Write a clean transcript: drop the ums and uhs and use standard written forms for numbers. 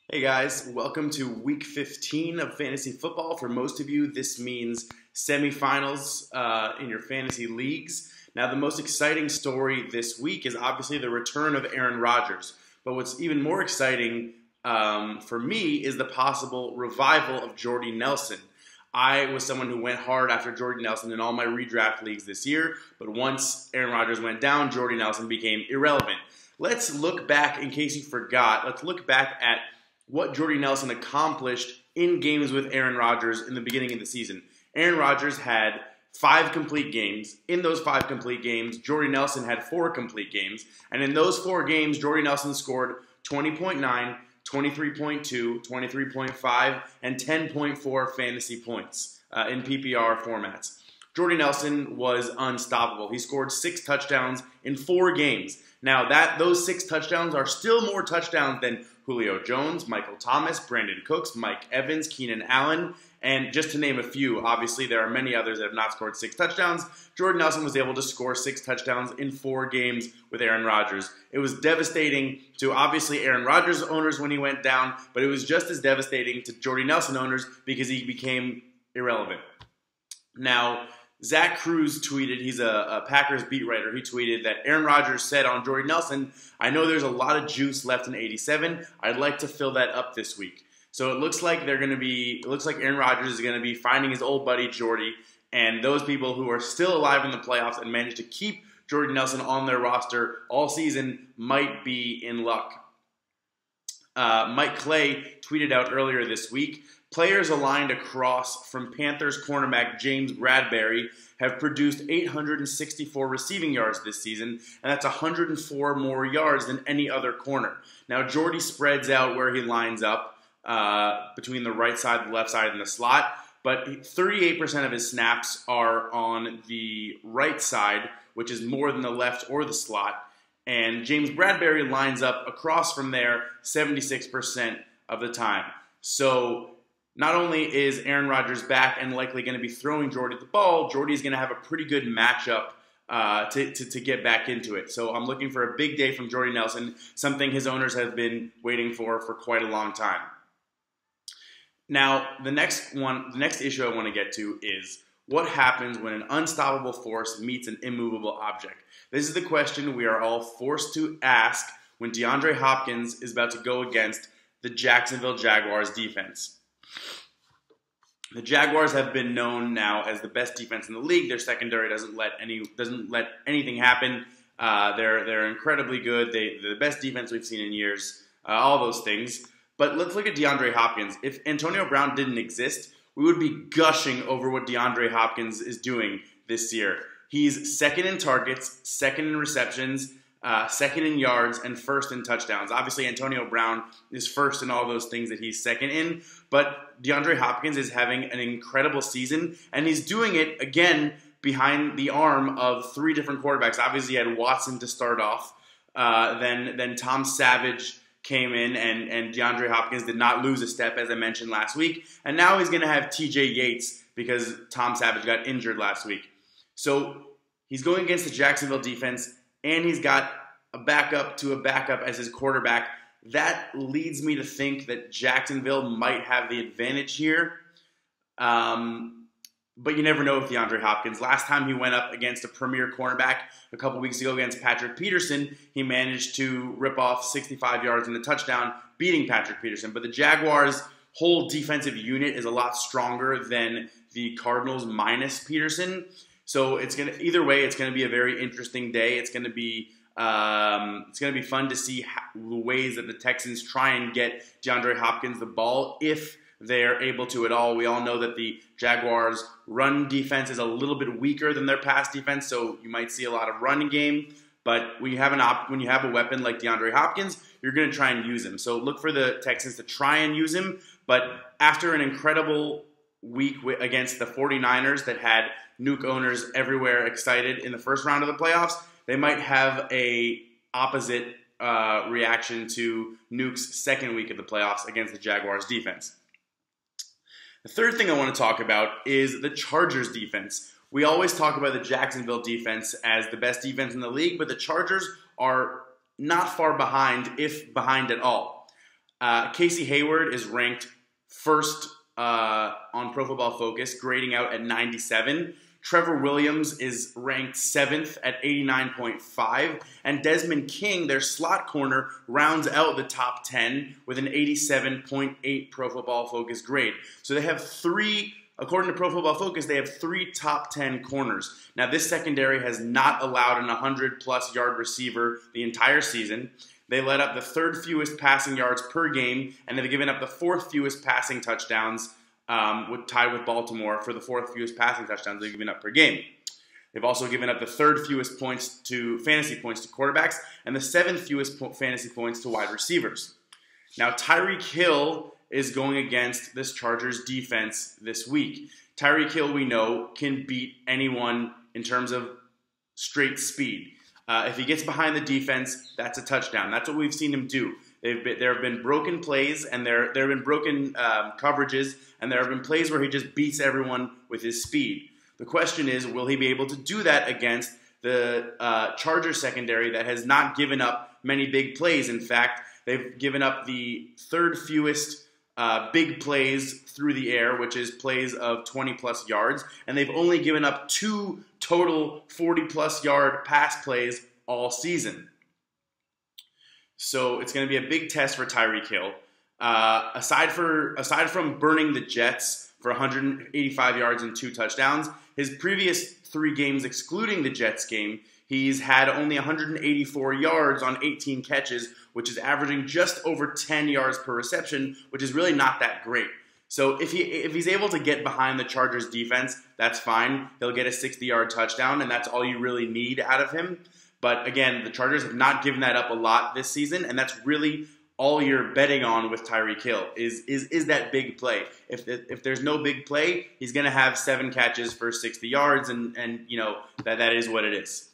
Hey guys, welcome to week 15 of fantasy football. For most of you, this means semifinals in your fantasy leagues. Now, the most exciting story this week is obviously the return of Aaron Rodgers. But what's even more exciting for me is the possible revival of Jordy Nelson. I was someone who went hard after Jordy Nelson in all my redraft leagues this year, but once Aaron Rodgers went down, Jordy Nelson became irrelevant. Let's look back, in case you forgot, let's look back at what Jordy Nelson accomplished in games with Aaron Rodgers in the beginning of the season. Aaron Rodgers had 5 complete games. In those 5 complete games, Jordy Nelson had 4 complete games. And in those 4 games, Jordy Nelson scored 20.9, 23.2, 23.5, and 10.4 fantasy points in PPR formats. Jordy Nelson was unstoppable. He scored 6 touchdowns in 4 games. Now, those 6 touchdowns are still more touchdowns than Julio Jones, Michael Thomas, Brandon Cooks, Mike Evans, Keenan Allen, and just to name a few. Obviously, there are many others that have not scored 6 touchdowns. Jordy Nelson was able to score 6 touchdowns in 4 games with Aaron Rodgers. It was devastating to, obviously, Aaron Rodgers owners when he went down, but it was just as devastating to Jordy Nelson owners because he became irrelevant. Now, Zach Cruz tweeted, he's a Packers beat writer, he tweeted that Aaron Rodgers said on Jordy Nelson, "I know there's a lot of juice left in 87. I'd like to fill that up this week." So it looks like Aaron Rodgers is going to be finding his old buddy Jordy, and those people who are still alive in the playoffs and managed to keep Jordy Nelson on their roster all season might be in luck. Mike Clay tweeted out earlier this week, "Players aligned across from Panthers cornerback James Bradberry have produced 864 receiving yards this season, and that's 104 more yards than any other corner." Now, Jordy spreads out where he lines up between the right side, the left side, and the slot, but 38% of his snaps are on the right side, which is more than the left or the slot. And James Bradberry lines up across from there 76% of the time. So not only is Aaron Rodgers back and likely going to be throwing Jordy the ball, Jordy's going to have a pretty good matchup to get back into it. So I'm looking for a big day from Jordy Nelson, something his owners have been waiting for quite a long time. Now, the next issue I want to get to is what happens when an unstoppable force meets an immovable object? This is the question we are all forced to ask when DeAndre Hopkins is about to go against the Jacksonville Jaguars defense. The Jaguars have been known now as the best defense in the league. Their secondary doesn't let anything happen. They're incredibly good. They're the best defense we've seen in years. All those things. But let's look at DeAndre Hopkins. If Antonio Brown didn't exist, we would be gushing over what DeAndre Hopkins is doing this year. He's second in targets, second in receptions, second in yards, and first in touchdowns. Obviously, Antonio Brown is first in all those things that he's second in, but DeAndre Hopkins is having an incredible season, and he's doing it, again, behind the arm of 3 different quarterbacks. Obviously, he had Watson to start off, then Tom Savage came in, and DeAndre Hopkins did not lose a step, as I mentioned last week. And now he's going to have TJ Yates because Tom Savage got injured last week. So he's going against the Jacksonville defense, and he's got a backup to a backup as his quarterback. That leads me to think that Jacksonville might have the advantage here. But you never know with DeAndre Hopkins. Last time he went up against a premier cornerback a couple weeks ago against Patrick Peterson, he managed to rip off 65 yards and a touchdown, beating Patrick Peterson. But the Jaguars' whole defensive unit is a lot stronger than the Cardinals minus Peterson. So either way, it's going to be a very interesting day. It's going to be fun to see the ways that the Texans try and get DeAndre Hopkins the ball if they're able to at all. We all know that the Jaguars' run defense is a little bit weaker than their pass defense, so you might see a lot of running game. But when you have a weapon like DeAndre Hopkins, you're going to try and use him. So look for the Texans to try and use him. But after an incredible week against the 49ers that had Nuke owners everywhere excited in the first round of the playoffs, they might have a opposite reaction to Nuke's second week of the playoffs against the Jaguars defense. The third thing I want to talk about is the Chargers defense. We always talk about the Jacksonville defense as the best defense in the league, but the Chargers are not far behind, if behind at all. Casey Hayward is ranked first on Pro Football Focus, grading out at 97. Trevor Williams is ranked 7th at 89.5. And Desmond King, their slot corner, rounds out the top 10 with an 87.8 Pro Football Focus grade. So they have three, according to Pro Football Focus, they have three top 10 corners. Now, this secondary has not allowed an 100-plus yard receiver the entire season. They let up the third fewest passing yards per game, and they've given up the fourth fewest passing touchdowns, tied with Baltimore for the fourth fewest passing touchdowns they've given up per game. They've also given up the third fewest fantasy points to quarterbacks and the seventh fewest fantasy points to wide receivers. Now, Tyreek Hill is going against this Chargers defense this week. Tyreek Hill, we know, can beat anyone in terms of straight speed. If he gets behind the defense, that's a touchdown. That's what we've seen him do. There have been broken plays, and there have been broken coverages, and there have been plays where he just beats everyone with his speed. The question is, will he be able to do that against the Chargers secondary that has not given up many big plays? In fact, they've given up the third fewest big plays through the air, which is plays of 20-plus yards, and they've only given up 2 total 40-plus yard pass plays all season. So it's going to be a big test for Tyreek Hill. Aside from burning the Jets for 185 yards and 2 touchdowns, his previous 3 games, excluding the Jets game, he's had only 184 yards on 18 catches, which is averaging just over 10 yards per reception, which is really not that great. So if he's able to get behind the Chargers defense, that's fine. He'll get a 60-yard touchdown, and that's all you really need out of him. But again, the Chargers have not given that up a lot this season, and that's really all you're betting on with Tyreek Hill is that big play. If there's no big play, he's going to have 7 catches for 60 yards, and you know that is what it is.